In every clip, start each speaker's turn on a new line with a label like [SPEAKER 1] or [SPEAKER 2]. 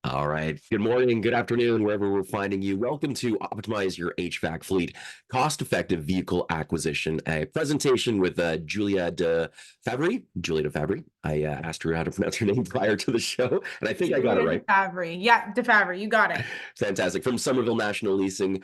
[SPEAKER 1] All right. Good morning, good afternoon, wherever we're finding you. Welcome to Optimize Your HVAC Fleet, cost-effective vehicle acquisition, a presentation with Julia DeFabry. Julia DeFabry. I asked her how to pronounce her name prior to the show, and I think I got it
[SPEAKER 2] Julia
[SPEAKER 1] right.
[SPEAKER 2] DeFabry. Yeah, DeFabry, you got it.
[SPEAKER 1] Fantastic. From Somerville National Leasing.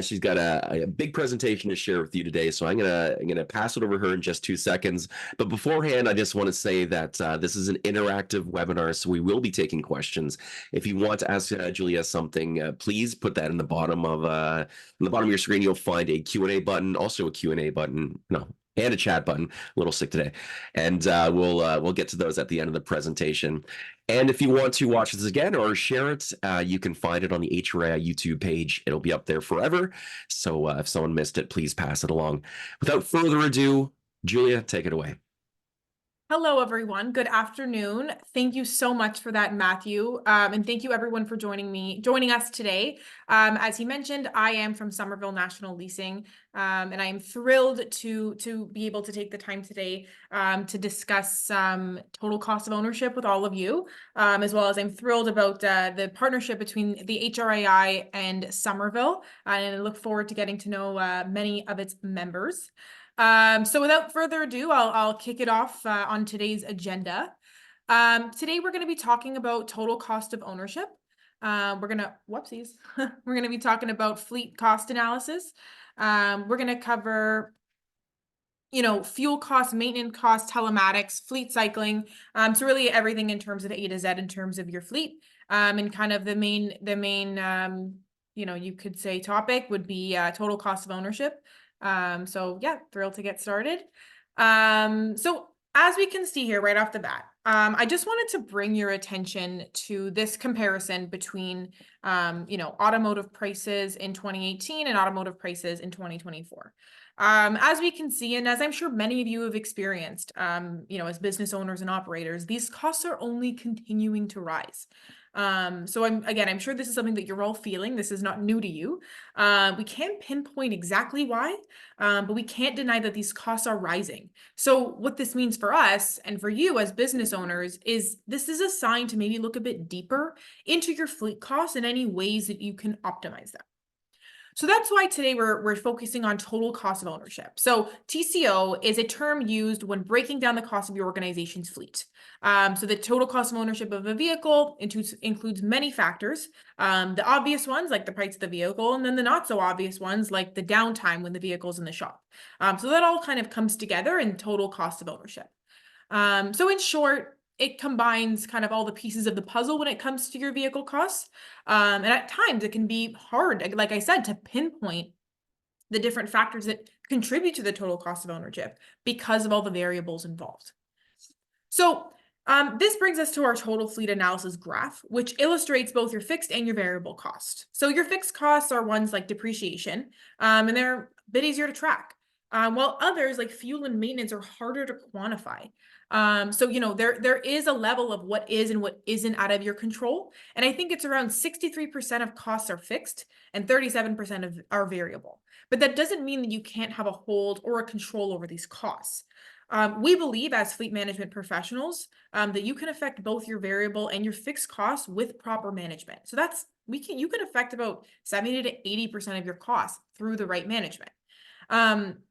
[SPEAKER 1] She's got a big presentation to share with you today. So I'm gonna pass it over to her in just 2 seconds. But beforehand, I just want to say that this is an interactive webinar, so we will be taking questions. If you want to ask Julia something, please put that in the bottom of your screen. You'll find a Q&A button, also a Q&A button. No, and a chat button. A little sick today, and we'll get to those at the end of the presentation. And if you want to watch this again or share it, you can find it on the HRA YouTube page. It'll be up there forever. So if someone missed it, please pass it along. Without further ado, Julia, take it away.
[SPEAKER 2] Hello, everyone. Good afternoon. Thank you so much for that, Matthew. And thank you everyone for joining us today. As he mentioned, I am from Somerville National Leasing, and I am thrilled to be able to take the time today to discuss total cost of ownership with all of you, as well as I'm thrilled about the partnership between the HRAI and Somerville, and I look forward to getting to know many of its members. So without further ado, I'll kick it off on today's agenda. Today we're going to be talking about total cost of ownership. Whoopsies. We're going to be talking about fleet cost analysis. We're going to cover, fuel costs, maintenance costs, telematics, fleet cycling. So really everything in terms of A to Z in terms of your fleet. And kind of the main, you could say topic would be total cost of ownership. So yeah, thrilled to get started. So as we can see here right off the bat, I just wanted to bring your attention to this comparison between, automotive prices in 2018 and automotive prices in 2024. As we can see, and as I'm sure many of you have experienced, as business owners and operators, these costs are only continuing to rise. So I'm sure this is something that you're all feeling. This is not new to you. We can't pinpoint exactly why, but we can't deny that these costs are rising. So what this means for us and for you as business owners is this is a sign to maybe look a bit deeper into your fleet costs and any ways that you can optimize them. So that's why today we're focusing on total cost of ownership. So TCO is a term used when breaking down the cost of your organization's fleet. So the total cost of ownership of a vehicle includes many factors. The obvious ones like the price of the vehicle, and then the not so obvious ones like the downtime when the vehicle's in the shop. So that all kind of comes together in total cost of ownership. So in short, it combines kind of all the pieces of the puzzle when it comes to your vehicle costs. And at times it can be hard, like I said, to pinpoint the different factors that contribute to the total cost of ownership because of all the variables involved. So this brings us to our total fleet analysis graph, which illustrates both your fixed and your variable cost. So your fixed costs are ones like depreciation, and they're a bit easier to track. While others like fuel and maintenance are harder to quantify. So there is a level of what is and what isn't out of your control. And I think it's around 63% of costs are fixed and 37% are variable. But that doesn't mean that you can't have a hold or a control over these costs. We believe as fleet management professionals that you can affect both your variable and your fixed costs with proper management. So you can affect about 70 to 80% of your costs through the right management.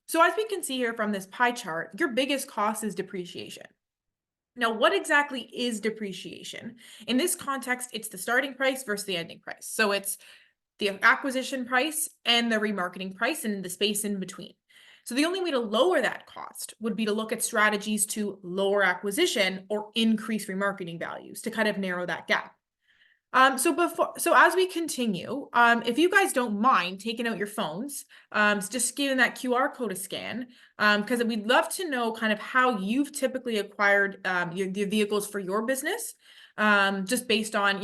[SPEAKER 2] So as we can see here from this pie chart, your biggest cost is depreciation. Now, what exactly is depreciation? In this context, it's the starting price versus the ending price. So it's the acquisition price and the remarketing price and the space in between. So the only way to lower that cost would be to look at strategies to lower acquisition or increase remarketing values to kind of narrow that gap. So as we continue, if you guys don't mind taking out your phones, just giving that QR code a scan, because we'd love to know kind of how you've typically acquired your vehicles for your business, just based on,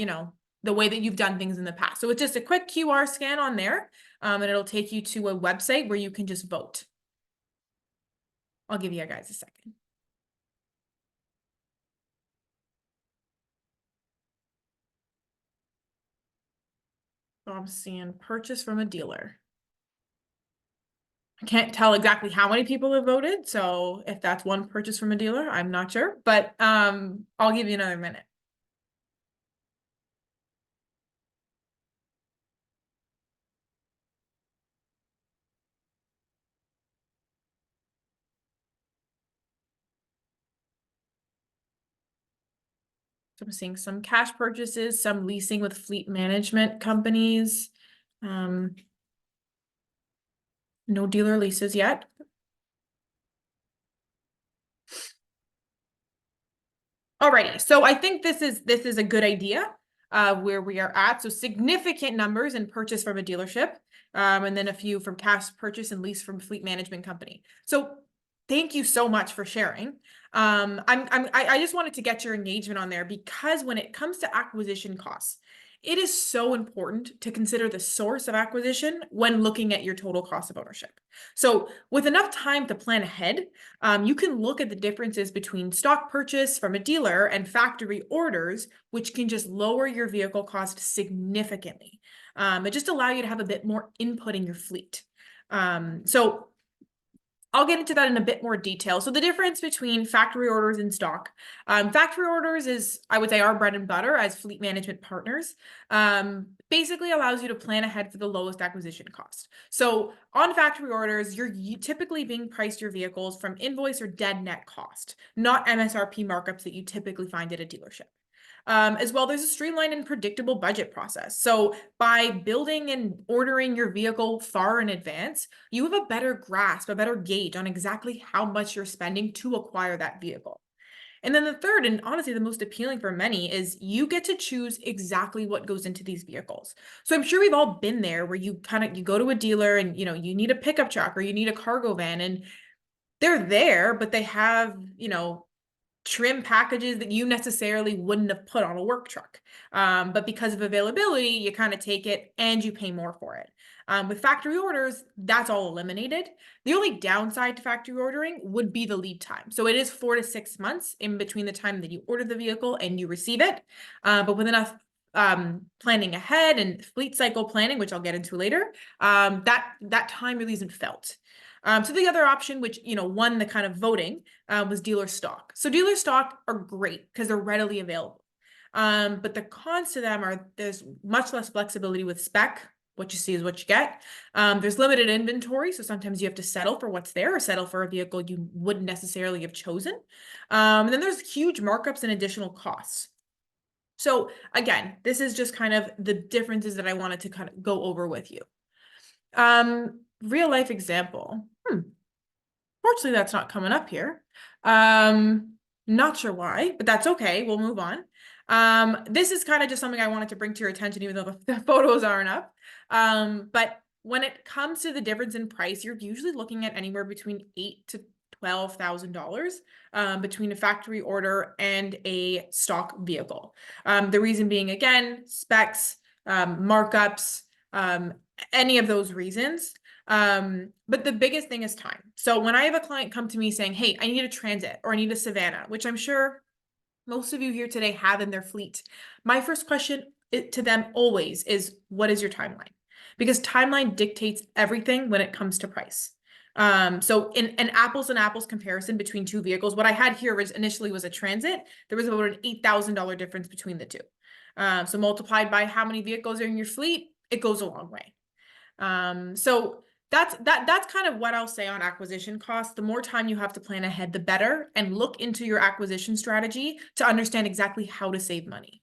[SPEAKER 2] the way that you've done things in the past. So it's just a quick QR scan on there, and it'll take you to a website where you can just vote. I'll give you guys a second. So I'm seeing purchase from a dealer. I can't tell exactly how many people have voted. So if that's one purchase from a dealer, I'm not sure, but I'll give you another minute. So I'm seeing some cash purchases, some leasing with fleet management companies. No dealer leases yet. Alrighty, so I think this is a good idea where we are at. So significant numbers in purchase from a dealership, and then a few from cash purchase and lease from fleet management company. So thank you so much for sharing. I just wanted to get your engagement on there because when it comes to acquisition costs, it is so important to consider the source of acquisition when looking at your total cost of ownership. So with enough time to plan ahead, you can look at the differences between stock purchase from a dealer and factory orders, which can just lower your vehicle cost significantly. It just allow you to have a bit more input in your fleet. So I'll get into that in a bit more detail. So the difference between factory orders and stock. Factory orders is, I would say, our bread and butter as fleet management partners. Basically allows you to plan ahead for the lowest acquisition cost. So on factory orders, you're typically being priced your vehicles from invoice or dead net cost, not MSRP markups that you typically find at a dealership. As well, there's a streamlined and predictable budget process. So by building and ordering your vehicle far in advance, you have a better grasp, a better gauge on exactly how much you're spending to acquire that vehicle. And then the third, and honestly the most appealing for many, is you get to choose exactly what goes into these vehicles. So I'm sure we've all been there where you go to a dealer and you need a pickup truck or you need a cargo van, and they're there, but they have trim packages that you necessarily wouldn't have put on a work truck. But because of availability, you kind of take it and you pay more for it. With factory orders, that's all eliminated. The only downside to factory ordering would be the lead time. So it is 4 to 6 months in between the time that you order the vehicle and you receive it. But with enough planning ahead and fleet cycle planning, which I'll get into later, that time really isn't felt. So the other option, which won the kind of voting, was dealer stock. So dealer stock are great because they're readily available. But the cons to them are there's much less flexibility with spec. What you see is what you get. There's limited inventory, so sometimes you have to settle for what's there or settle for a vehicle you wouldn't necessarily have chosen. And then there's huge markups and additional costs. So again, this is just kind of the differences that I wanted to kind of go over with you. Real life example. Fortunately, that's not coming up here. Not sure why, but that's okay. We'll move on. This is kind of just something I wanted to bring to your attention, even though the photos aren't up. But when it comes to the difference in price, you're usually looking at anywhere between $8,000 to $12,000 between a factory order and a stock vehicle. The reason being, again, specs, markups, any of those reasons. But the biggest thing is time. So when I have a client come to me saying, hey, I need a Transit or I need a Savannah, which I'm sure most of you here today have in their fleet, my first question to them always is, what is your timeline? Because timeline dictates everything when it comes to price. So in an apples and apples comparison between two vehicles, what I had here was initially was a Transit. There was about an $8,000 difference between the two. So multiplied by how many vehicles are in your fleet, it goes a long way. So that's kind of what I'll say on acquisition costs. The more time you have to plan ahead, the better, and look into your acquisition strategy to understand exactly how to save money.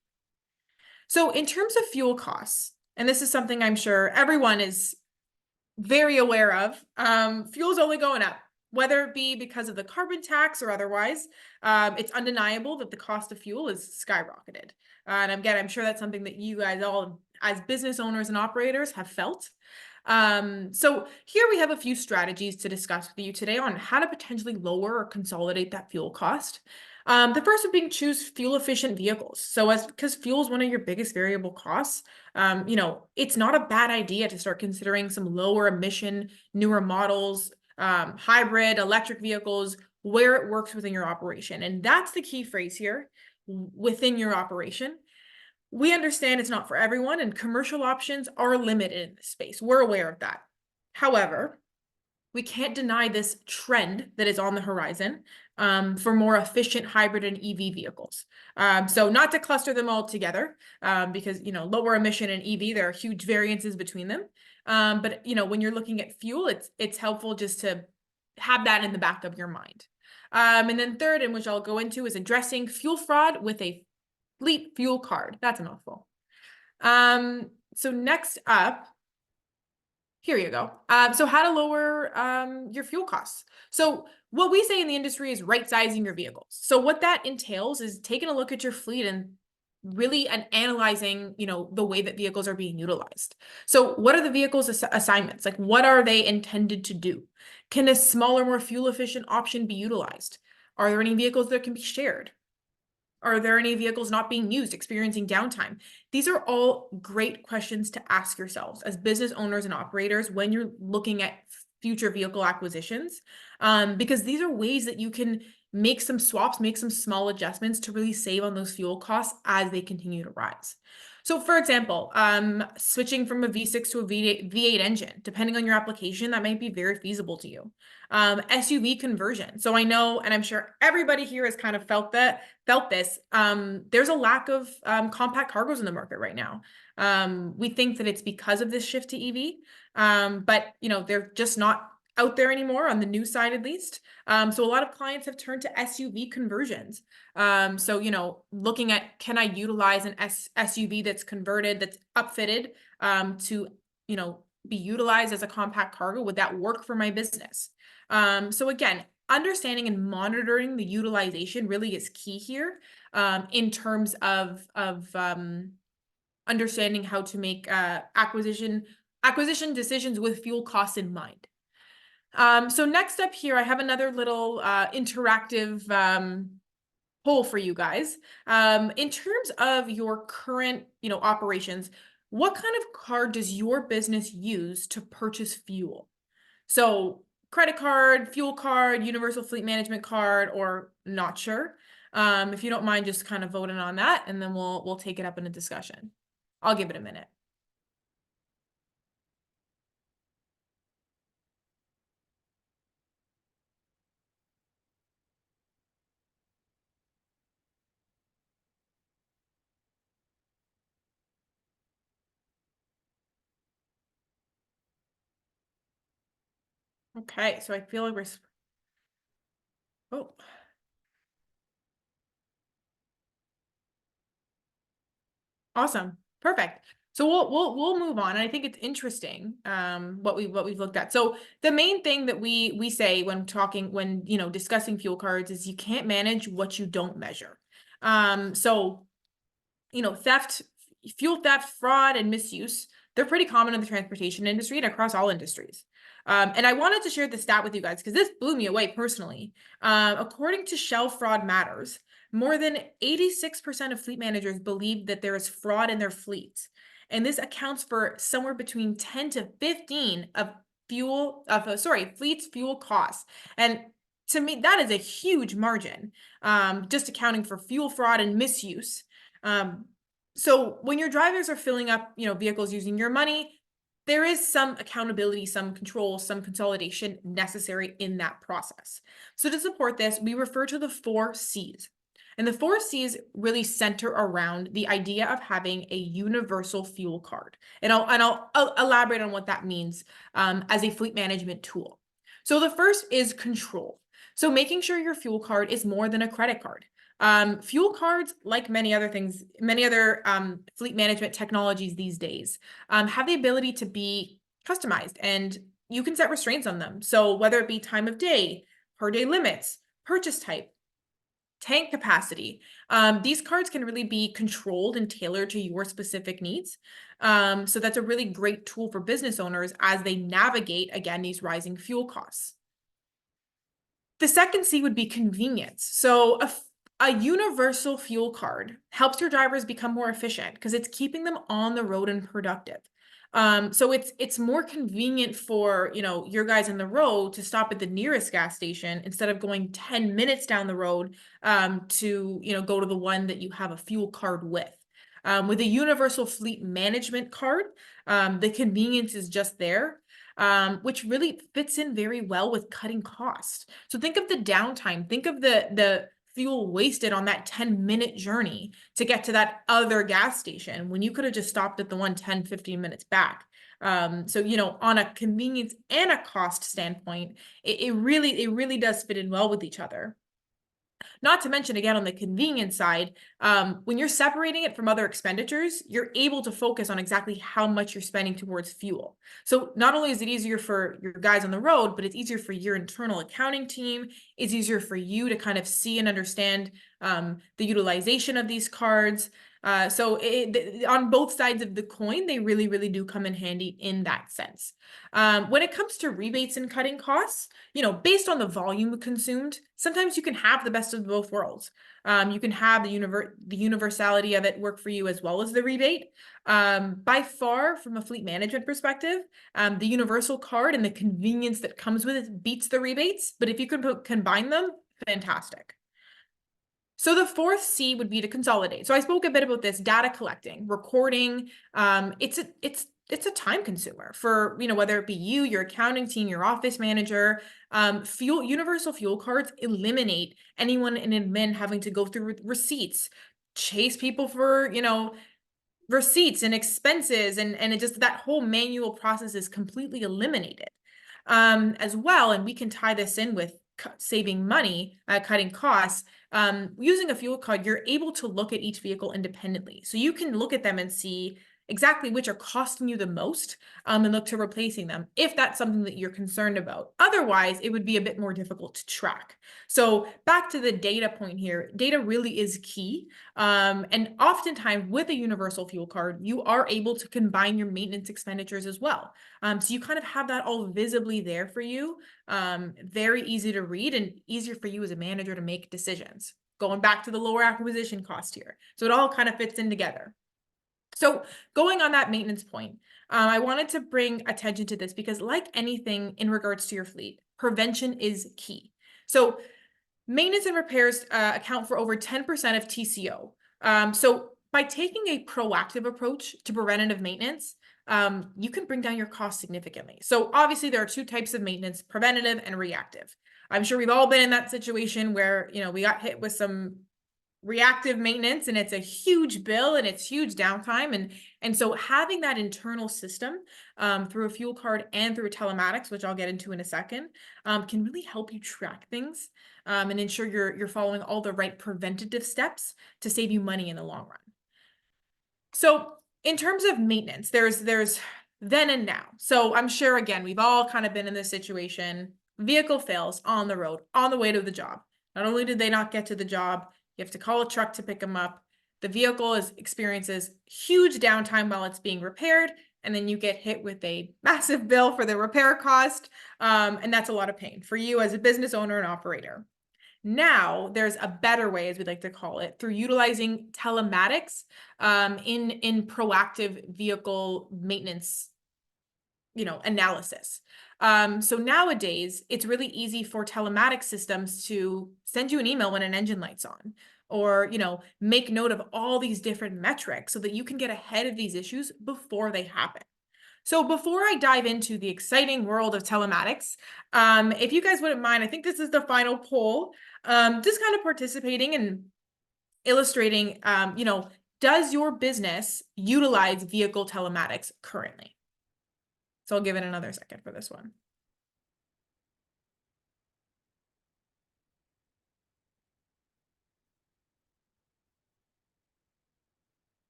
[SPEAKER 2] So in terms of fuel costs, and this is something I'm sure everyone is very aware of, fuel's only going up, whether it be because of the carbon tax or otherwise. It's undeniable that the cost of fuel is skyrocketed. And again, I'm sure that's something that you guys all, as business owners and operators, have felt. So here we have a few strategies to discuss with you today on how to potentially lower or consolidate that fuel cost. The first would be choose fuel efficient vehicles. So because fuel is one of your biggest variable costs, it's not a bad idea to start considering some lower emission, newer models, hybrid electric vehicles, where it works within your operation. And that's the key phrase here, within your operation. We understand it's not for everyone, and commercial options are limited in this space. We're aware of that. However, we can't deny this trend that is on the horizon for more efficient hybrid and EV vehicles. So not to cluster them all together, because lower emission and EV, there are huge variances between them. But when you're looking at fuel, it's helpful just to have that in the back of your mind. And then third, and which I'll go into, is addressing fuel fraud with a fleet fuel card. That's a mouthful. So next up, here you go. So how to lower your fuel costs. So what we say in the industry is right sizing your vehicles. So what that entails is taking a look at your fleet and really analyzing, the way that vehicles are being utilized. So what are the vehicles assignments? Like, what are they intended to do? Can a smaller, more fuel efficient option be utilized? Are there any vehicles that can be shared? Are there any vehicles not being used, experiencing downtime? These are all great questions to ask yourselves as business owners and operators when you're looking at future vehicle acquisitions, because these are ways that you can make some swaps, make some small adjustments to really save on those fuel costs as they continue to rise. So for example, switching from a V6 to a V8 engine, depending on your application, that might be very feasible to you. SUV conversion. So I know, and I'm sure everybody here has kind of felt this. There's a lack of compact cargos in the market right now. We think that it's because of this shift to EV, but they're just not out there anymore on the new side, at least. So a lot of clients have turned to SUV conversions. So looking at, can I utilize an SUV that's converted, that's upfitted to be utilized as a compact cargo? Would that work for my business? So again, understanding and monitoring the utilization really is key here, in terms of understanding how to make acquisition decisions with fuel costs in mind. So next up here, I have another little interactive poll for you guys. In terms of your current, operations, what kind of card does your business use to purchase fuel? So credit card, fuel card, universal fleet management card, or not sure. If you don't mind just kind of voting on that, and then we'll take it up in a discussion. I'll give it a minute. Okay, so I feel like oh, awesome. Perfect. So we'll move on. And I think it's interesting what we've looked at. So the main thing that we say when discussing fuel cards is you can't manage what you don't measure. So fuel theft, fraud, and misuse, they're pretty common in the transportation industry and across all industries. And I wanted to share the stat with you guys because this blew me away personally. According to Shell Fraud Matters, more than 86% of fleet managers believe that there is fraud in their fleets. And this accounts for somewhere between 10 to 15 of fleet's fuel costs. And to me, that is a huge margin, just accounting for fuel fraud and misuse. So when your drivers are filling up, vehicles using your money, there is some accountability, some control, some consolidation necessary in that process. So to support this, we refer to the 4 C's. And the 4 C's really center around the idea of having a universal fuel card. And I'll elaborate on what that means as a fleet management tool. So the first is control. So making sure your fuel card is more than a credit card. Fuel cards, like many other things, many other fleet management technologies these days, have the ability to be customized, and you can set restraints on them. So whether it be time of day, per day limits, purchase type, tank capacity, these cards can really be controlled and tailored to your specific needs. So that's a really great tool for business owners as they navigate, again, these rising fuel costs. The second C would be convenience. So a universal fuel card helps your drivers become more efficient because it's keeping them on the road and productive. So it's more convenient for your guys in the road to stop at the nearest gas station instead of going 10 minutes down the road to go to the one that you have a fuel card with. With a universal fleet management card, the convenience is just there. Which really fits in very well with cutting costs. So think of the downtime, think of the fuel wasted on that 10-minute journey to get to that other gas station when you could have just stopped at the one 10, 15 minutes back. So, on a convenience and a cost standpoint, it really does fit in well with each other. Not to mention, again, on the convenience side, when you're separating it from other expenditures, you're able to focus on exactly how much you're spending towards fuel. So not only is it easier for your guys on the road, but it's easier for your internal accounting team. It's easier for you to kind of see and understand the utilization of these cards. On both sides of the coin, they really, really do come in handy in that sense. When it comes to rebates and cutting costs, based on the volume consumed, sometimes you can have the best of both worlds. You can have the universality of it work for you as well as the rebate. By far, from a fleet management perspective, the universal card and the convenience that comes with it beats the rebates. But if you can combine them, fantastic. So the fourth C would be to consolidate. So I spoke a bit about this data collecting, recording. It's a time consumer for, whether it be you, your accounting team, your office manager. Universal fuel cards eliminate anyone in admin having to go through receipts, chase people for, receipts and expenses, and it just, that whole manual process is completely eliminated. As well, and we can tie this in with saving money, cutting costs. Using a fuel card, you're able to look at each vehicle independently. So you can look at them and see exactly which are costing you the most, and look to replacing them if that's something that you're concerned about. Otherwise, it would be a bit more difficult to track. So back to the data point here, data really is key. And oftentimes with a universal fuel card, you are able to combine your maintenance expenditures as well. So you kind of have that all visibly there for you. Very easy to read and easier for you as a manager to make decisions. Going back to the lower acquisition cost here. So it all kind of fits in together. So going on that maintenance point, I wanted to bring attention to this because, like anything in regards to your fleet, prevention is key. So maintenance and repairs account for over 10% of TCO. So by taking a proactive approach to preventative maintenance, you can bring down your costs significantly. So obviously there are two types of maintenance, preventative and reactive. I'm sure we've all been in that situation where, we got hit with some reactive maintenance and it's a huge bill and it's huge downtime. And so having that internal system through a fuel card and through telematics, which I'll get into in a second, can really help you track things and ensure you're following all the right preventative steps to save you money in the long run. So in terms of maintenance, there's then and now. So I'm sure, again, we've all kind of been in this situation. Vehicle fails on the road, on the way to the job. Not only did they not get to the job, you have to call a truck to pick them up. The vehicle experiences huge downtime while it's being repaired, and then you get hit with a massive bill for the repair cost, and that's a lot of pain for you as a business owner and operator. Now there's a better way, as we'd like to call it, through utilizing telematics in proactive vehicle maintenance, analysis. So nowadays, it's really easy for telematic systems to send you an email when an engine light's on, or, make note of all these different metrics so that you can get ahead of these issues before they happen. So before I dive into the exciting world of telematics, if you guys wouldn't mind, I think this is the final poll, just kind of participating and illustrating, does your business utilize vehicle telematics currently? So I'll give it another second for this one.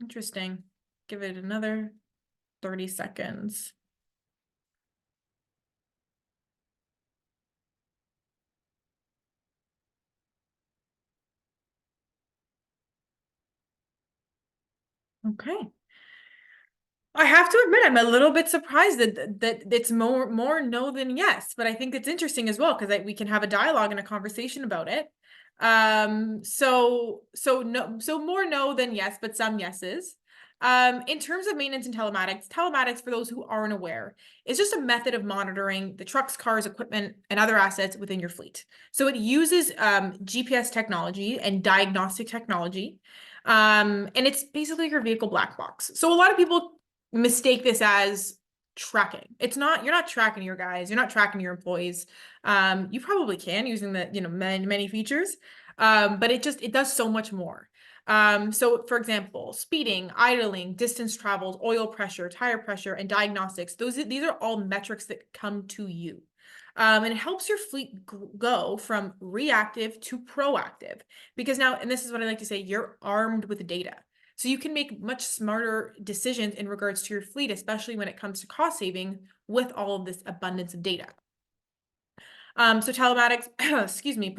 [SPEAKER 2] Interesting. Give it another 30 seconds. Okay. I have to admit, I'm a little bit surprised that it's more no than yes, but I think it's interesting as well because we can have a dialogue and a conversation about it. So more no than yes, but some yeses. In terms of maintenance and telematics, for those who aren't aware, is just a method of monitoring the trucks, cars, equipment, and other assets within your fleet. So it uses GPS technology and diagnostic technology. And it's basically your vehicle black box. So a lot of people mistake this as tracking. It's not, you're not tracking your guys, you're not tracking your employees. You probably can using the, many features. But it does so much more. So for example, speeding, idling, distance traveled, oil pressure, tire pressure, and diagnostics, these are all metrics that come to you. And it helps your fleet go from reactive to proactive, because now, and this is what I like to say, you're armed with data. So you can make much smarter decisions in regards to your fleet, especially when it comes to cost saving with all of this abundance of data. So telematics, excuse me,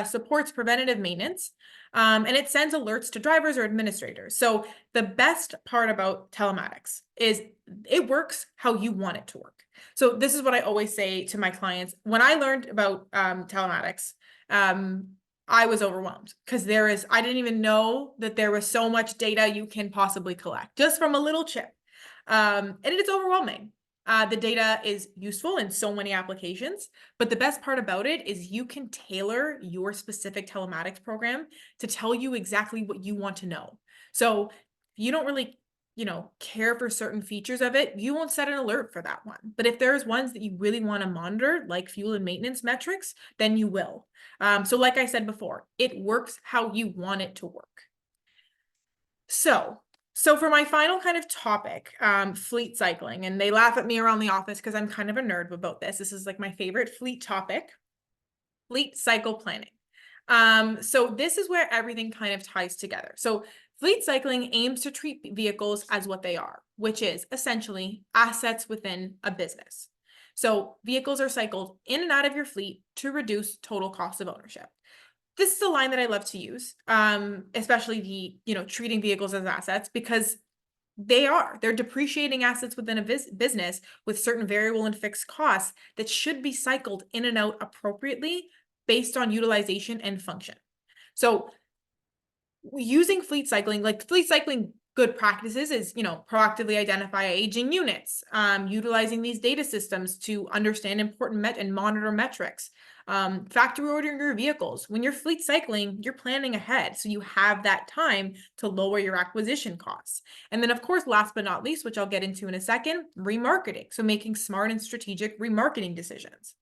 [SPEAKER 2] supports preventative maintenance, and it sends alerts to drivers or administrators. So the best part about telematics is it works how you want it to work. So this is what I always say to my clients. When I learned about telematics, I was overwhelmed because I didn't even know that there was so much data you can possibly collect just from a little chip. And it's overwhelming. The data is useful in so many applications, but the best part about it is you can tailor your specific telematics program to tell you exactly what you want to know. So if you don't really, care for certain features of it, you won't set an alert for that one. But if there's ones that you really want to monitor, like fuel and maintenance metrics, then you will. So like I said before, it works how you want it to work. So for my final kind of topic, fleet cycling, and they laugh at me around the office because I'm kind of a nerd about this. This is like my favorite fleet topic, fleet cycle planning. So this is where everything kind of ties together. So fleet cycling aims to treat vehicles as what they are, which is essentially assets within a business. So vehicles are cycled in and out of your fleet to reduce total cost of ownership. This is a line that I love to use, especially treating vehicles as assets, because they're depreciating assets within a business with certain variable and fixed costs that should be cycled in and out appropriately based on utilization and function. So using fleet cycling good practices is, proactively identify aging units, utilizing these data systems to understand important and monitor metrics, factory ordering your vehicles. When you're fleet cycling, you're planning ahead, so you have that time to lower your acquisition costs. And then, of course, last but not least, which I'll get into in a second, remarketing. So making smart and strategic remarketing decisions.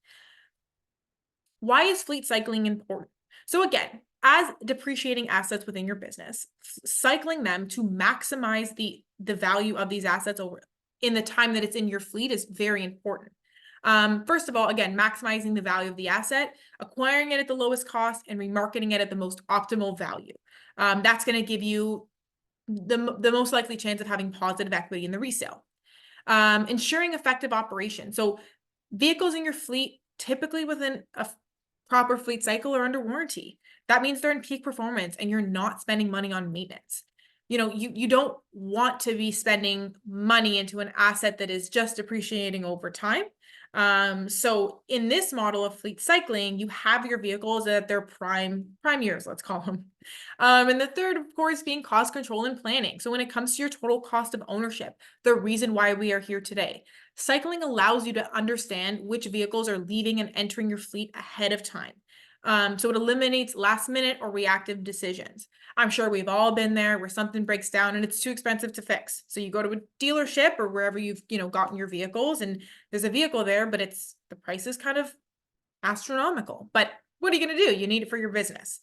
[SPEAKER 2] Why is fleet cycling important? So again, as depreciating assets within your business, cycling them to maximize the value of these assets over in the time that it's in your fleet is very important. First of all, again, maximizing the value of the asset, acquiring it at the lowest cost, and remarketing it at the most optimal value. That's going to give you the most likely chance of having positive equity in the resale. Ensuring effective operation. So vehicles in your fleet, typically within a proper fleet cycle, are under warranty. That means they're in peak performance and you're not spending money on maintenance. You don't want to be spending money into an asset that is just depreciating over time. So in this model of fleet cycling, you have your vehicles at their prime years, let's call them. And the third, of course, being cost control and planning. So when it comes to your total cost of ownership, the reason why we are here today, cycling allows you to understand which vehicles are leaving and entering your fleet ahead of time. So it eliminates last minute or reactive decisions. I'm sure we've all been there where something breaks down and it's too expensive to fix. So you go to a dealership or wherever you've, gotten your vehicles, and there's a vehicle there, but the price is kind of astronomical. But what are you going to do? You need it for your business.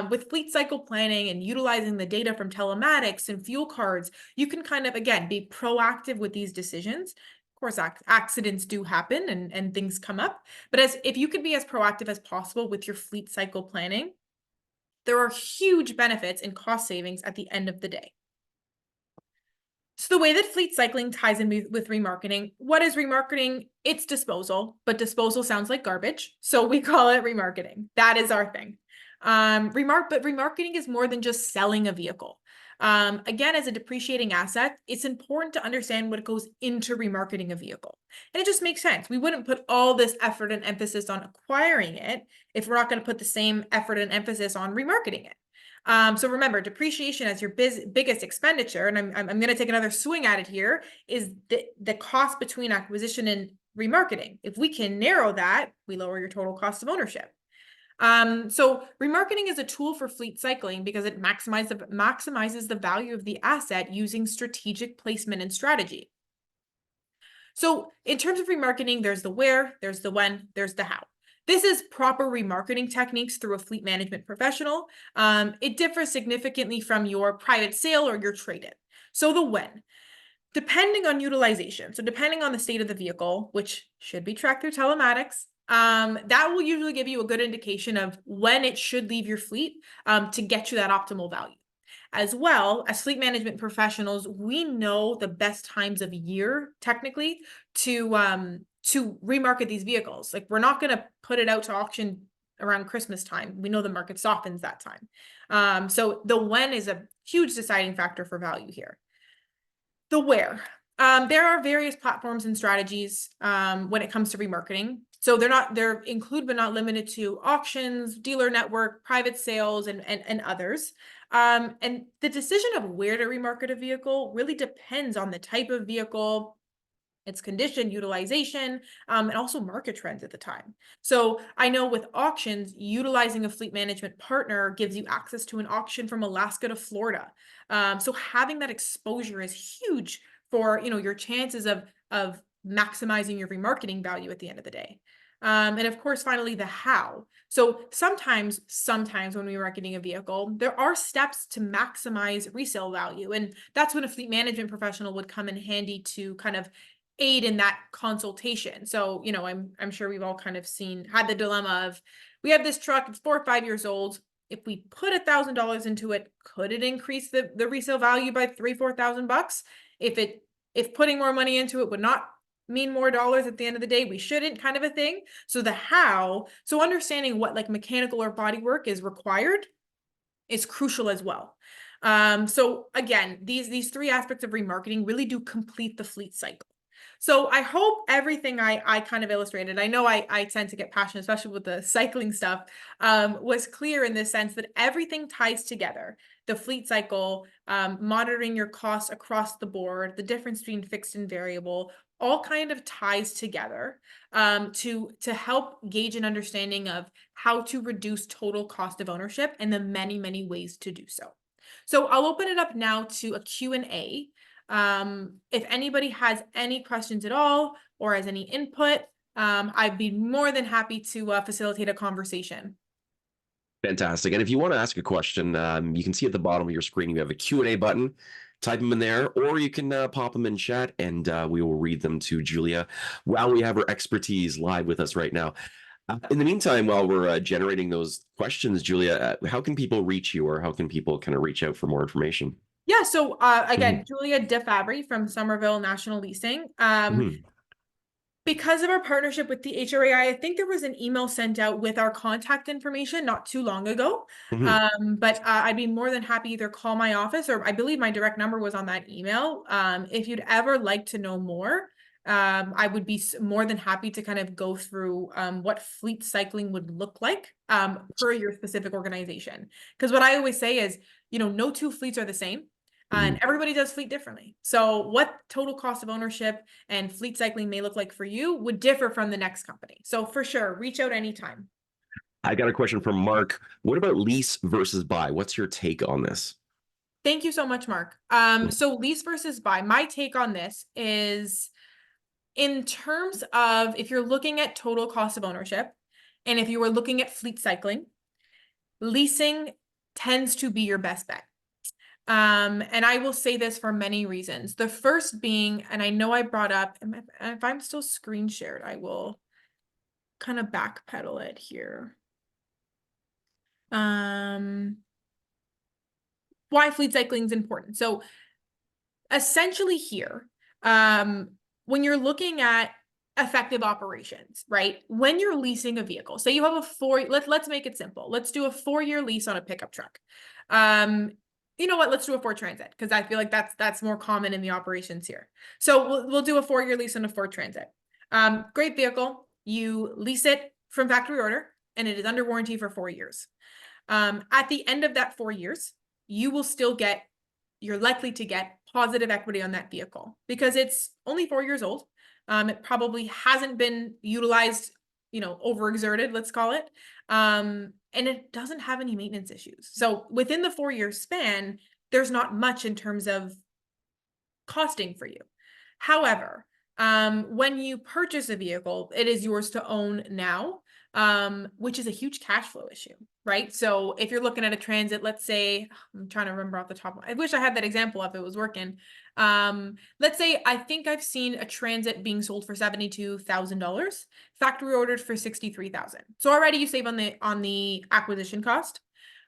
[SPEAKER 2] With fleet cycle planning and utilizing the data from telematics and fuel cards, you can kind of, again, be proactive with these decisions. Of course, accidents do happen and things come up, but if you could be as proactive as possible with your fleet cycle planning, there are huge benefits and cost savings at the end of the day. So the way that fleet cycling ties in with remarketing, what is remarketing? It's disposal, but disposal sounds like garbage, so we call it remarketing. That is our thing. But remarketing is more than just selling a vehicle. Again, as a depreciating asset, it's important to understand what goes into remarketing a vehicle. And it just makes sense. We wouldn't put all this effort and emphasis on acquiring it if we're not going to put the same effort and emphasis on remarketing it. So remember, depreciation as your biggest expenditure, and I'm going to take another swing at it here, is the cost between acquisition and remarketing. If we can narrow that, we lower your total cost of ownership. So remarketing is a tool for fleet cycling because it maximizes the value of the asset using strategic placement and strategy. So in terms of remarketing, there's the where, there's the when, there's the how. This is proper remarketing techniques through a fleet management professional. It differs significantly from your private sale or your trade-in. So the when. Depending on utilization, so depending on the state of the vehicle, which should be tracked through telematics, that will usually give you a good indication of when it should leave your fleet to get you that optimal value. As well as fleet management professionals, we know the best times of year, technically, to remarket these vehicles. Like, we're not going to put it out to auction around Christmas time. We know the market softens that time. So the when is a huge deciding factor for value here. The where. There are various platforms and strategies when it comes to remarketing. So they're include but not limited to auctions, dealer network, private sales, and others. And the decision of where to remarket a vehicle really depends on the type of vehicle, its condition, utilization, and also market trends at the time. So I know with auctions, utilizing a fleet management partner gives you access to an auction from Alaska to Florida. So having that exposure is huge for, your chances of maximizing your remarketing value at the end of the day. And of course, finally, the how. So sometimes when we're marketing a vehicle, there are steps to maximize resale value. And that's when a fleet management professional would come in handy to kind of aid in that consultation. So, I'm sure we've all kind of had the dilemma of, we have this truck, it's 4 or 5 years old. If we put $1,000 into it, could it increase the resale value by $3,000-4,000? If putting more money into it would not mean more dollars at the end of the day, we shouldn't, kind of a thing. So the how, so understanding what like mechanical or body work is required is crucial as well. So again, these three aspects of remarketing really do complete the fleet cycle. So I hope everything I kind of illustrated, I know I tend to get passionate, especially with the cycling stuff, was clear in the sense that everything ties together. The fleet cycle, monitoring your costs across the board, the difference between fixed and variable, all kind of ties together to help gauge an understanding of how to reduce total cost of ownership and the many, many ways to do so. So I'll open it up now to a Q&A. If anybody has any questions at all or has any input, I'd be more than happy to facilitate a conversation.
[SPEAKER 1] Fantastic. And if you want to ask a question, you can see at the bottom of your screen, you have a Q&A button. Type them in there, or you can pop them in chat, and we will read them to Julia while we have her expertise live with us right now. In the meantime, while we're generating those questions, Julia, how can people reach you, or how can people kind of reach out for more information?
[SPEAKER 2] Yeah, so again, Julia DeFabry from Somerville National Leasing. Because of our partnership with the HRAI, I think there was an email sent out with our contact information not too long ago. But I'd be more than happy either call my office, or I believe my direct number was on that email. If you'd ever like to know more, I would be more than happy to kind of go through what fleet cycling would look like per your specific organization. Because what I always say is, no two fleets are the same. And everybody does fleet differently. So what total cost of ownership and fleet cycling may look like for you would differ from the next company. So for sure, reach out anytime.
[SPEAKER 1] I got a question from Mark. What about lease versus buy? What's your take on this?
[SPEAKER 2] Thank you so much, Mark. So lease versus buy, my take on this is, in terms of if you're looking at total cost of ownership, and if you were looking at fleet cycling, leasing tends to be your best bet. And I will say this for many reasons. The first being, and I know I brought up, if I'm still screen shared, I will kind of backpedal it here. Why fleet cycling is important. So essentially here, when you're looking at effective operations, right? When you're leasing a vehicle, say you have let's make it simple. Let's do a 4-year lease on a pickup truck. You know what? Let's do a Ford Transit, because I feel like that's more common in the operations here. So we'll do a 4-year lease on a Ford Transit. Great vehicle. You lease it from factory order, and it is under warranty for 4 years. At the end of that 4 years, you're likely to get positive equity on that vehicle because it's only 4 years old. It probably hasn't been utilized, overexerted, let's call it. And it doesn't have any maintenance issues. So within the 4-year span, there's not much in terms of costing for you. However, when you purchase a vehicle, it is yours to own now. which is a huge cash flow issue, right? So if you're looking at a transit, let's say, I'm trying to remember off the top. I wish I had that example if it was working. Let's say I think I've seen a transit being sold for $72,000, factory ordered for 63,000. So already you save on the acquisition cost.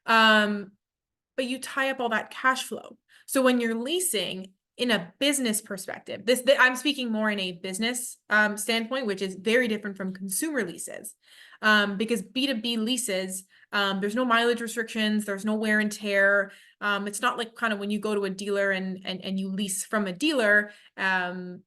[SPEAKER 2] But you tie up all that cash flow. So when you're leasing in a business perspective, I'm speaking more in a business standpoint, which is very different from consumer leases. Because B2B leases, there's no mileage restrictions, there's no wear and tear. It's not like kind of when you go to a dealer and you lease from a dealer,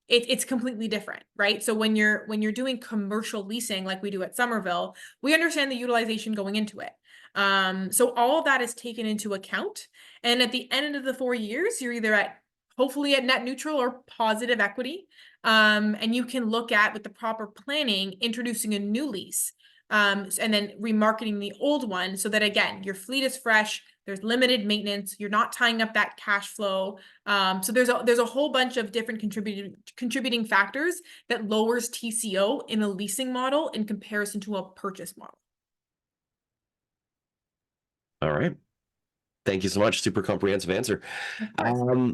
[SPEAKER 2] it's completely different, right? So when you're doing commercial leasing like we do at Somerville, we understand the utilization going into it. So all of that is taken into account. And at the end of the 4 years, you're either hopefully at net neutral or positive equity. And you can look at, with the proper planning, introducing a new lease. And then remarketing the old one so that, again, your fleet is fresh, there's limited maintenance, you're not tying up that cash flow. So there's a whole bunch of different contributing factors that lowers TCO in a leasing model in comparison to a purchase model.
[SPEAKER 1] All right. Thank you so much. Super comprehensive answer.
[SPEAKER 2] Of course.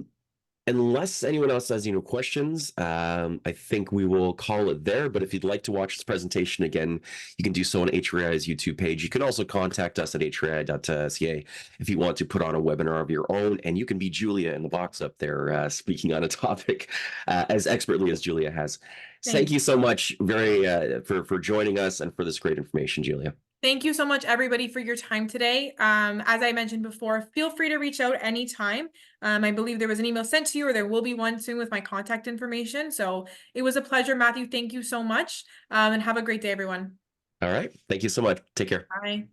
[SPEAKER 1] Unless anyone else has any questions, I think we will call it there. But if you'd like to watch this presentation again, you can do so on HVAC's YouTube page. You can also contact us at hvac.ca if you want to put on a webinar of your own. And you can be Julia in the box up there speaking on a topic as expertly as Julia has. Thank you so much for joining us and for this great information, Julia.
[SPEAKER 2] Thank you so much, everybody, for your time today. As I mentioned before, feel free to reach out anytime. I believe there was an email sent to you, or there will be one soon with my contact information. So it was a pleasure, Matthew. Thank you so much, and have a great day, everyone.
[SPEAKER 1] All right. Thank you so much. Take care.
[SPEAKER 2] Bye.